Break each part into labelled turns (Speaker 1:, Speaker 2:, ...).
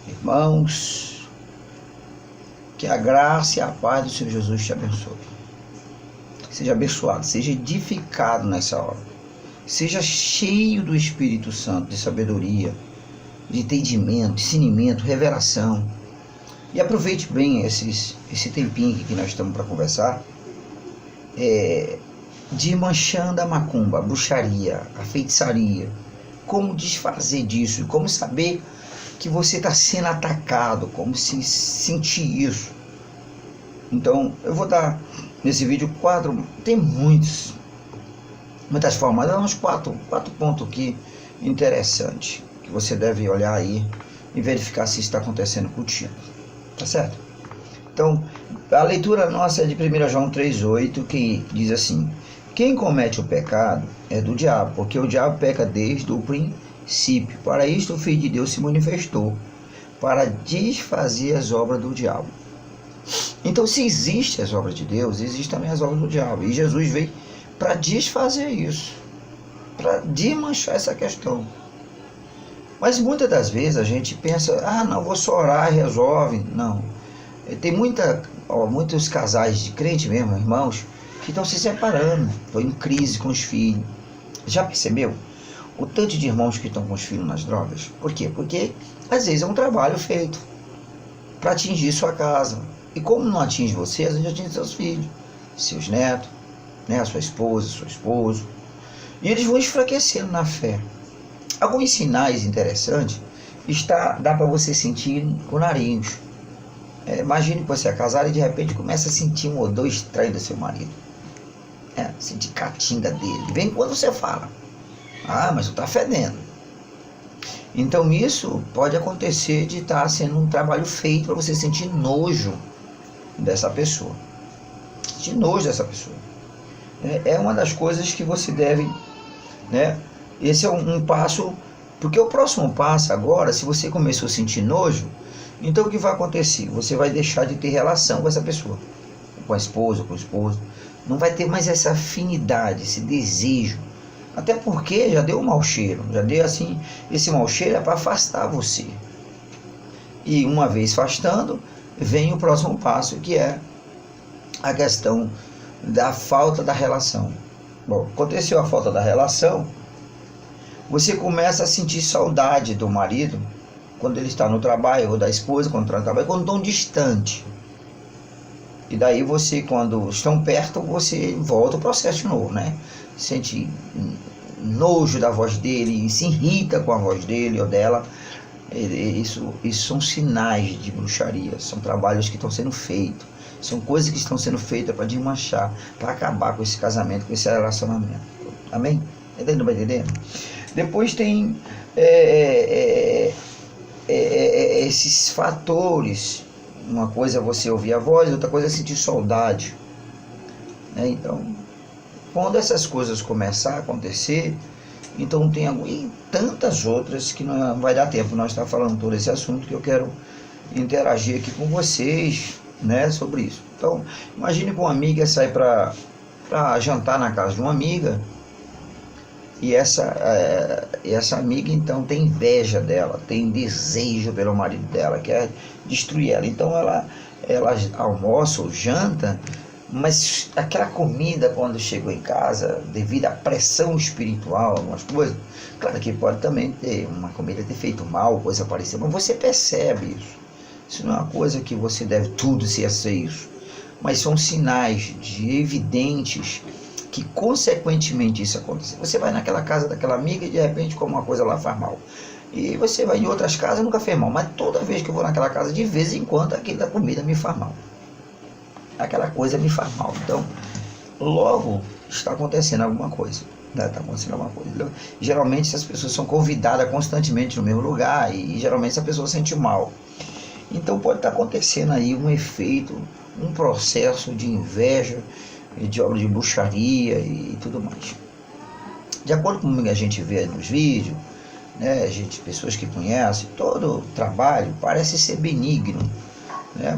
Speaker 1: Irmãos, que a graça e a paz do Senhor Jesus te abençoe. Seja abençoado, seja edificado nessa hora. Seja cheio do Espírito Santo, de sabedoria, de entendimento, discernimento, revelação. E aproveite bem esse tempinho que nós estamos para conversar. De manchando a macumba, a bruxaria, a feitiçaria. Como desfazer disso, como saber que você está sendo atacado, como se sentir isso. Então, eu vou dar nesse vídeo tem muitas formas, mas uns quatro pontos aqui interessantes, que você deve olhar aí e verificar se está acontecendo contigo, tá certo? Então, a leitura nossa é de 1 João 3,8, que diz assim: quem comete o pecado é do diabo, porque o diabo peca desde o princípio. Para isto o Filho de Deus se manifestou, para desfazer as obras do diabo. Então, se existem as obras de Deus, existem também as obras do diabo. E Jesus veio para desfazer isso, para desmanchar essa questão. Mas muitas das vezes a gente pensa, não, vou só orar e resolve. Não. Tem muitos casais de crente mesmo, irmãos, que estão se separando, estão em crise com os filhos. Já percebeu o tanto de irmãos que estão com os filhos nas drogas? Por quê? Porque às vezes é um trabalho feito para atingir sua casa. E como não atinge você, às vezes atinge seus filhos, seus netos, né, a sua esposa, seu esposo. E eles vão enfraquecendo na fé. Alguns sinais interessantes dá para você sentir com nariz. Imagine que você é casado e de repente começa a sentir um odor estranho do seu marido. Sentir catinga dele. Vem quando você fala: mas tu tá fedendo. Então isso pode acontecer de estar sendo um trabalho feito para você sentir nojo dessa pessoa. Sentir nojo dessa pessoa. É uma das coisas que você deve, né? Esse é um passo, porque o próximo passo agora, se você começou a sentir nojo, então o que vai acontecer? Você vai deixar de ter relação com essa pessoa, com a esposa, com o esposo. Não vai ter mais essa afinidade, esse desejo. Até porque já deu um mau cheiro, esse mau cheiro é para afastar você. E uma vez afastando, vem o próximo passo, que é a questão da falta da relação. Bom, aconteceu a falta da relação, você começa a sentir saudade do marido quando ele está no trabalho, ou da esposa quando está no trabalho, quando estão distante. E daí você, quando estão perto, você volta ao processo de novo, né? Sente nojo da voz dele, se irrita com a voz dele ou dela. Isso são sinais de bruxaria, são trabalhos que estão sendo feitos, são coisas que estão sendo feitas para desmanchar, para acabar com esse casamento, com esse relacionamento. Amém? Não vai entender? Depois tem esses fatores. Uma coisa é você ouvir a voz, outra coisa é sentir saudade. Então, quando essas coisas começar a acontecer, então tem tantas outras que não vai dar tempo nós estar falando todo esse assunto, que eu quero interagir aqui com vocês, né, sobre isso. Então, imagine que uma amiga sai para jantar na casa de uma amiga, e essa amiga então tem inveja dela, tem desejo pelo marido dela, quer destruir ela. Então ela almoça ou janta, mas aquela comida, quando chegou em casa, devido à pressão espiritual, algumas coisas, claro que pode também ter uma comida ter feito mal, coisa parecida, mas você percebe isso. Isso não é uma coisa que você deve tudo ser isso, mas são sinais evidentes que consequentemente isso acontece. Você vai naquela casa daquela amiga e de repente como uma coisa lá faz mal. E você vai em outras casas e nunca fez mal, mas toda vez que eu vou naquela casa, de vez em quando, aquilo da comida me faz mal. Aquela coisa me faz mal. Então, logo está acontecendo alguma coisa. Está acontecendo alguma coisa. Entendeu? Geralmente essas pessoas são convidadas constantemente no mesmo lugar e geralmente essa pessoa sente mal. Então pode estar acontecendo aí um efeito, um processo de inveja, de obra de bruxaria e tudo mais. De acordo com o que a gente vê nos vídeos, né, pessoas que conhecem, todo trabalho parece ser benigno.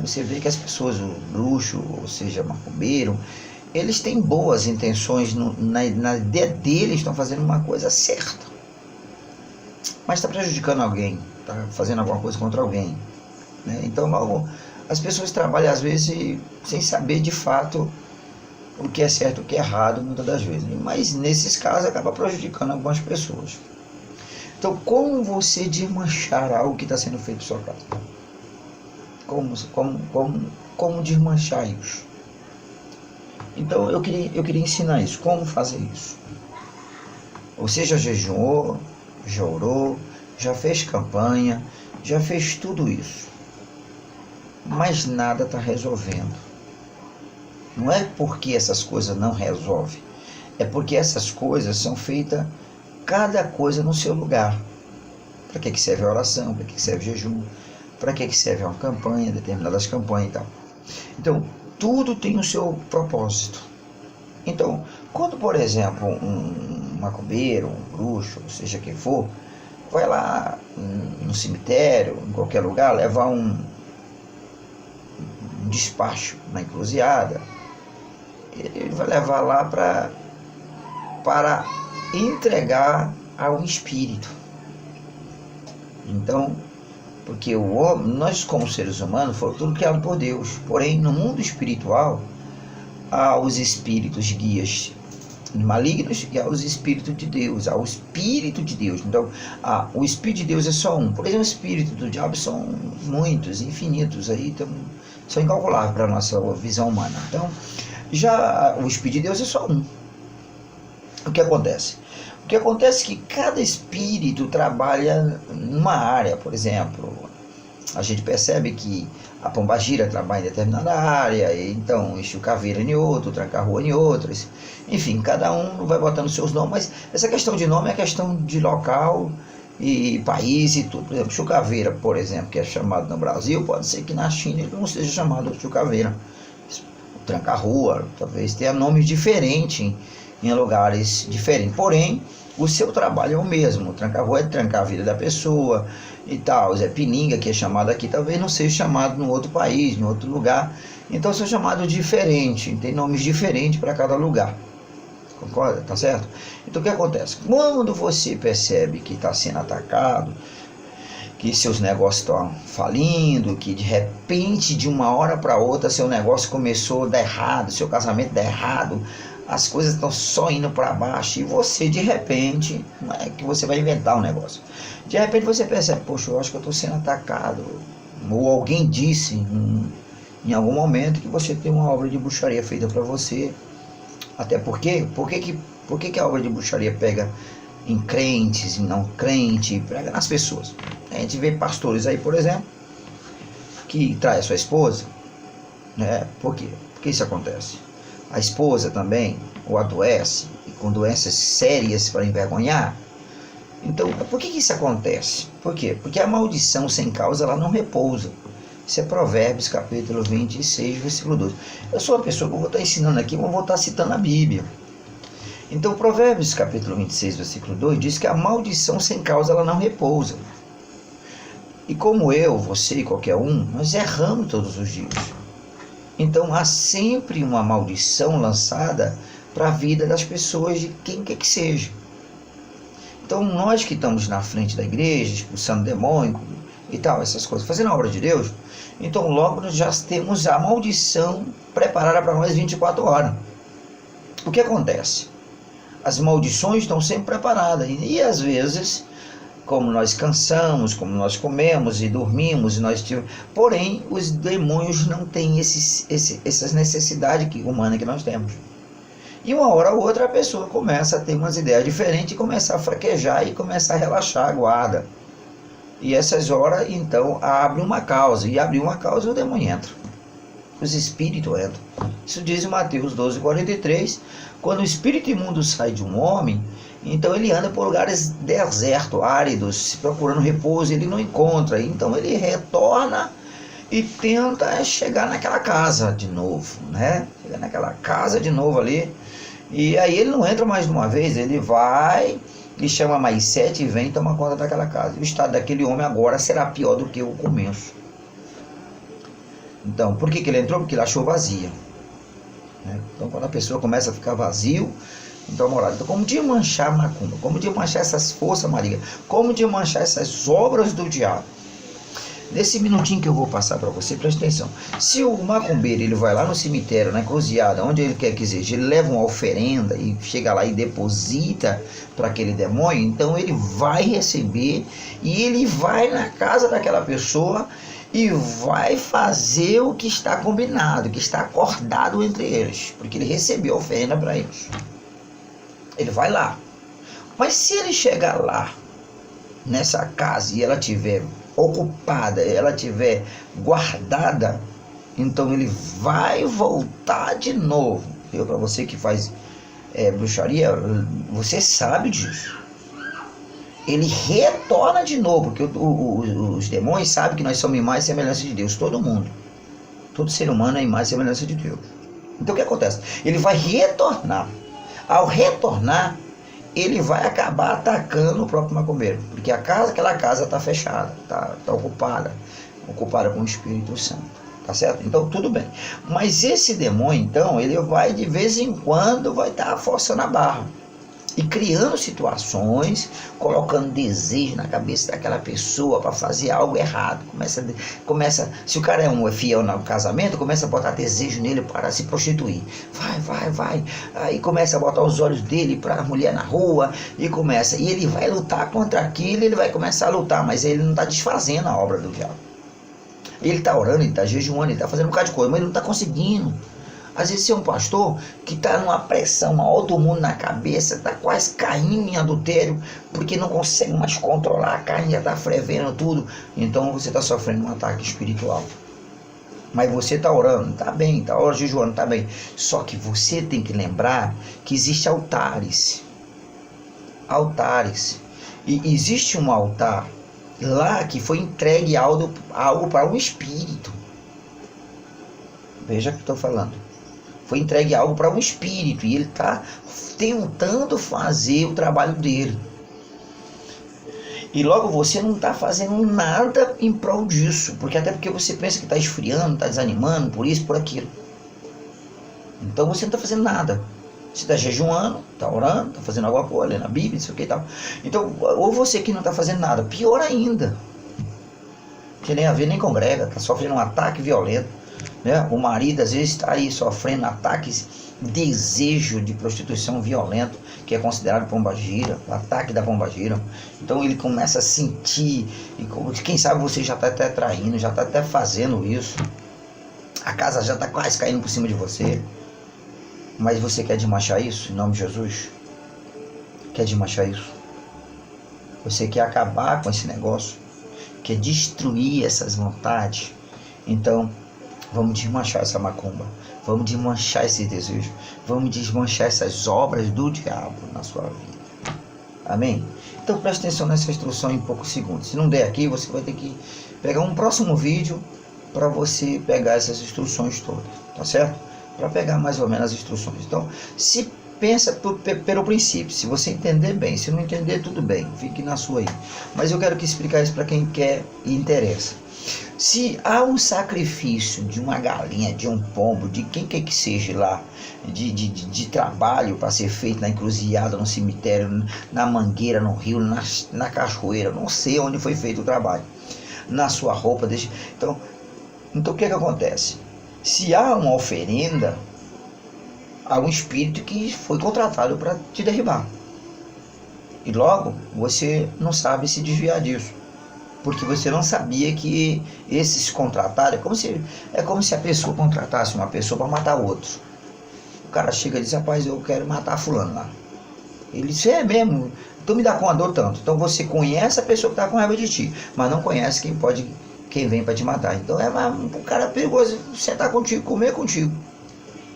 Speaker 1: Você vê que as pessoas, o bruxo, ou seja, macumbeiro, eles têm boas intenções, na ideia deles estão fazendo uma coisa certa, mas está prejudicando alguém. está fazendo alguma coisa contra alguém, né? Então as pessoas trabalham às vezes sem saber de fato o que é certo e o que é errado, muitas das vezes, mas nesses casos acaba prejudicando algumas pessoas. Então, como você desmanchar algo que está sendo feito em sua casa? Como desmanchar isso? Então eu queria ensinar isso, como fazer isso. Você já jejuou, já orou, já fez campanha, já fez tudo isso, mas nada está resolvendo. Não é porque essas coisas não resolvem, é porque essas coisas são feitas, cada coisa no seu lugar. Para que serve a oração, para que serve o jejum, para que serve uma campanha, determinadas campanhas e tal. Então, tudo tem o seu propósito. Então, quando, por exemplo, um macumbeiro, um bruxo, seja quem for, vai lá no cemitério, em qualquer lugar, levar um despacho na encruzilhada, ele vai levar lá para entregar ao espírito. Então, porque o homem, nós como seres humanos, fomos tudo criado por Deus. Porém, no mundo espiritual, há os espíritos guias malignos e há os espíritos de Deus. Há o Espírito de Deus. Então, o Espírito de Deus é só um. Por exemplo, o Espírito do diabo são muitos, infinitos. Aí então, são incalculáveis para a nossa visão humana. Então, já o Espírito de Deus é só um. O que acontece? O que acontece é que cada espírito trabalha numa área. Por exemplo, a gente percebe que a pombagira trabalha em determinada área, então o Chucaveira em outro, o Tranca-Rua em outras. Enfim, cada um vai botando seus nomes, mas essa questão de nome é questão de local e país e tudo. Por exemplo, Chucaveira, por exemplo, que é chamado no Brasil, pode ser que na China ele não seja chamado Chucaveira. O Tranca-Rua talvez tenha nomes diferentes em lugares diferentes, porém o seu trabalho é o mesmo. O Tranca-Rua é trancar a vida da pessoa e tal. O Zé Pininga, que é chamado aqui, talvez não seja chamado no outro país, em outro lugar. Então são chamados diferentes, tem nomes diferentes para cada lugar. Concorda? Tá certo? Então o que acontece? Quando você percebe que está sendo atacado, que seus negócios estão falindo, que de repente, de uma hora para outra, seu negócio começou a dar errado, seu casamento dá errado, as coisas estão só indo para baixo, e você de repente, não é que você vai inventar um negócio, de repente você percebe, poxa, eu acho que eu estou sendo atacado, ou alguém disse em algum momento que você tem uma obra de bruxaria feita para você. Até porque, por que a obra de bruxaria pega em crentes, em não crentes, pega nas pessoas? A gente vê pastores aí, por exemplo, que trai a sua esposa, né? Por quê? Por que isso acontece? A esposa também ou adoece, e com doenças sérias para envergonhar. Então, por que isso acontece? Por quê? Porque a maldição sem causa ela não repousa. Isso é Provérbios capítulo 26, versículo 12. Eu sou uma pessoa que eu vou estar ensinando aqui, mas vou estar citando a Bíblia. Então, Provérbios capítulo 26, versículo 2 diz que a maldição sem causa ela não repousa. E como eu, você e qualquer um, nós erramos todos os dias. Então há sempre uma maldição lançada para a vida das pessoas, de quem quer que seja. Então nós que estamos na frente da igreja, expulsando demônio e tal, essas coisas, fazendo a obra de Deus, então logo nós já temos a maldição preparada para nós 24 horas. O que acontece? As maldições estão sempre preparadas e às vezes, como nós cansamos, como nós comemos e dormimos, porém os demônios não têm essas necessidades humanas que nós temos. E uma hora ou outra a pessoa começa a ter umas ideias diferentes e começa a fraquejar e começa a relaxar a guarda. E essas horas, então, abre uma causa. E abrir uma causa, o demônio entra. Os espíritos entram. Isso diz em Mateus 12:43. Quando o espírito imundo sai de um homem, então ele anda por lugares desertos, áridos, procurando repouso, ele não encontra. Então ele retorna e tenta chegar naquela casa de novo, né? Chegar naquela casa de novo ali. E aí ele não entra mais de uma vez, ele vai e chama mais 7 e vem e toma conta daquela casa. O estado daquele homem agora será pior do que o começo. Então, por que ele entrou? Porque ele achou vazia. Então, quando a pessoa começa a ficar vazio, Então, morada. Então, como desmanchar a macumba? Como desmanchar essas forças malignas? Como desmanchar essas obras do diabo? Nesse minutinho que eu vou passar para você, preste atenção. Se o macumbeiro ele vai lá no cemitério, na encruzilhada, onde ele quer que seja, ele leva uma oferenda e chega lá e deposita para aquele demônio, então ele vai receber e ele vai na casa daquela pessoa e vai fazer o que está combinado, o que está acordado entre eles, porque ele recebeu a oferenda para eles. Ele vai lá. Mas se ele chegar lá, nessa casa, e ela tiver ocupada, ela tiver guardada, então ele vai voltar de novo. Eu, para você que faz bruxaria, você sabe disso. Ele retorna de novo, porque os demônios sabem que nós somos imagem e semelhança de Deus, todo mundo. Todo ser humano é imagem e semelhança de Deus. Então o que acontece? Ele vai retornar. Ao retornar, ele vai acabar atacando o próprio macumbeiro, porque aquela casa está fechada, está ocupada com o Espírito Santo, tá certo? Então tudo bem. Mas esse demônio, então, ele vai de vez em quando vai estar forçando a barra e criando situações, colocando desejo na cabeça daquela pessoa para fazer algo errado. Começa, se o cara é fiel no casamento, começa a botar desejo nele para se prostituir. Vai. Aí começa a botar os olhos dele para a mulher na rua e ele vai lutar contra aquilo, ele vai começar a lutar, mas ele não está desfazendo a obra do diabo. Ele está orando, ele está jejuando, ele está fazendo um bocado de coisa, mas ele não está conseguindo. Às vezes você é um pastor que está numa pressão, um alto mundo na cabeça, está quase caindo em adultério, porque não consegue mais controlar, a carne já está fervendo tudo. Então você está sofrendo um ataque espiritual. Mas você está orando, está bem, está jejuando, está bem. Só que você tem que lembrar que existem altares. E existe um altar lá que foi entregue algo para um espírito. Veja o que estou falando. Foi entregue algo para um espírito e ele está tentando fazer o trabalho dele. E logo você não está fazendo nada em prol disso, até porque você pensa que está esfriando, está desanimando, por isso, por aquilo. Então você não está fazendo nada. Você está jejuando, está orando, está fazendo alguma coisa, lendo a Bíblia, isso aqui e tal. Então, ou você que não está fazendo nada, pior ainda, que nem a ver nem congrega, está sofrendo um ataque violento. Né? O marido às vezes está aí sofrendo ataques, desejo de prostituição violento, que é considerado pombagira, o ataque da pombagira. Então ele começa a sentir, e quem sabe você já está até traindo, já está até fazendo isso, a casa já está quase caindo por cima de você, mas você quer desmanchar isso em nome de Jesus? Quer desmanchar isso? Você quer acabar com esse negócio? Quer destruir essas vontades? Então vamos desmanchar essa macumba, vamos desmanchar esse desejo, vamos desmanchar essas obras do diabo na sua vida. Amém? Então preste atenção nessa instrução em poucos segundos. Se não der aqui, você vai ter que pegar um próximo vídeo para você pegar essas instruções todas, tá certo? Para pegar mais ou menos as instruções. Então, se pensa pelo princípio, se você entender bem, se não entender, tudo bem, fique na sua aí. Mas eu quero que explicar isso para quem quer e interessa. Se há um sacrifício de uma galinha, de um pombo, de quem quer que seja lá, de trabalho para ser feito na encruzilhada, no cemitério, na mangueira, no rio, na cachoeira, não sei onde foi feito o trabalho, na sua roupa. Então o que acontece? Se há uma oferenda, há um espírito que foi contratado para te derribar. E logo você não sabe se desviar disso, porque você não sabia que esses contratados, é como se a pessoa contratasse uma pessoa para matar outro. O cara chega e diz: rapaz, eu quero matar fulano lá. Ele diz: é mesmo? Então me dá com a dor tanto. Então você conhece a pessoa que está com raiva de ti, mas não conhece quem vem para te matar. Então o cara é perigoso sentar contigo, comer contigo,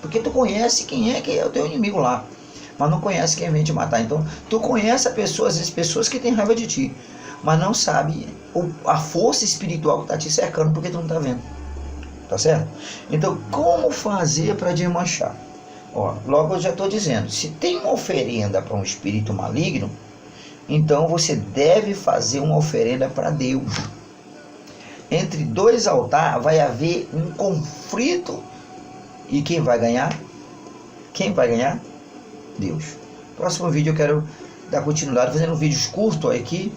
Speaker 1: porque tu conhece quem é o teu inimigo lá, mas não conhece quem vem te matar. Então tu conhece as pessoas que têm raiva de ti, mas não sabe a força espiritual que está te cercando, porque tu não está vendo. Tá certo? Então, como fazer para desmanchar? Logo eu já estou dizendo, se tem uma oferenda para um espírito maligno, então você deve fazer uma oferenda para Deus. Entre dois altares vai haver um conflito, e quem vai ganhar? Quem vai ganhar? Deus. Próximo vídeo eu quero dar continuidade, fazendo vídeos curtos aqui,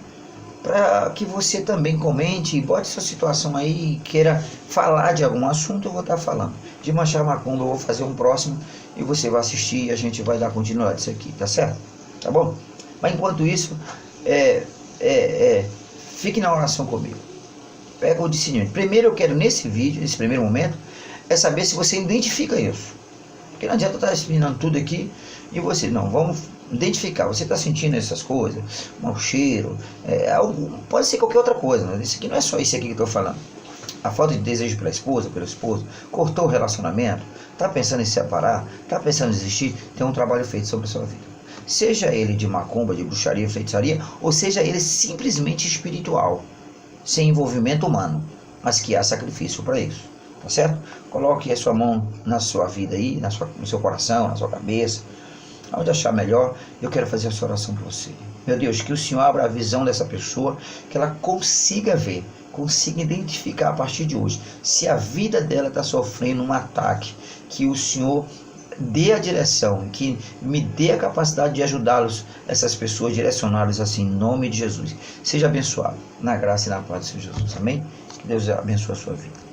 Speaker 1: para que você também comente e bote sua situação aí e queira falar de algum assunto. Eu vou estar falando de manchar macumba, eu vou fazer um próximo e você vai assistir e a gente vai dar continuidade disso aqui, tá certo? Tá bom? Mas enquanto isso, fique na oração comigo. Pega o discernimento. Primeiro eu quero nesse vídeo, nesse primeiro momento, saber se você identifica isso. Porque não adianta eu estar explicando tudo aqui e você, não, vamos identificar. Você está sentindo essas coisas, mau cheiro, pode ser qualquer outra coisa, mas isso aqui não é só isso aqui que eu estou falando. A falta de desejo pela esposa, pelo esposo, cortou o relacionamento, está pensando em se separar, está pensando em desistir, tem um trabalho feito sobre a sua vida. Seja ele de macumba, de bruxaria, feitiçaria, ou seja ele simplesmente espiritual, sem envolvimento humano, mas que há sacrifício para isso, tá certo? Coloque a sua mão na sua vida aí, no seu coração, na sua cabeça, onde achar melhor. Eu quero fazer essa oração para você. Meu Deus, que o Senhor abra a visão dessa pessoa, que ela consiga ver, consiga identificar a partir de hoje, se a vida dela está sofrendo um ataque, que o Senhor dê a direção, que me dê a capacidade de ajudá-los, essas pessoas, direcioná-los assim, em nome de Jesus. Seja abençoado, na graça e na paz do Senhor Jesus. Amém? Que Deus abençoe a sua vida.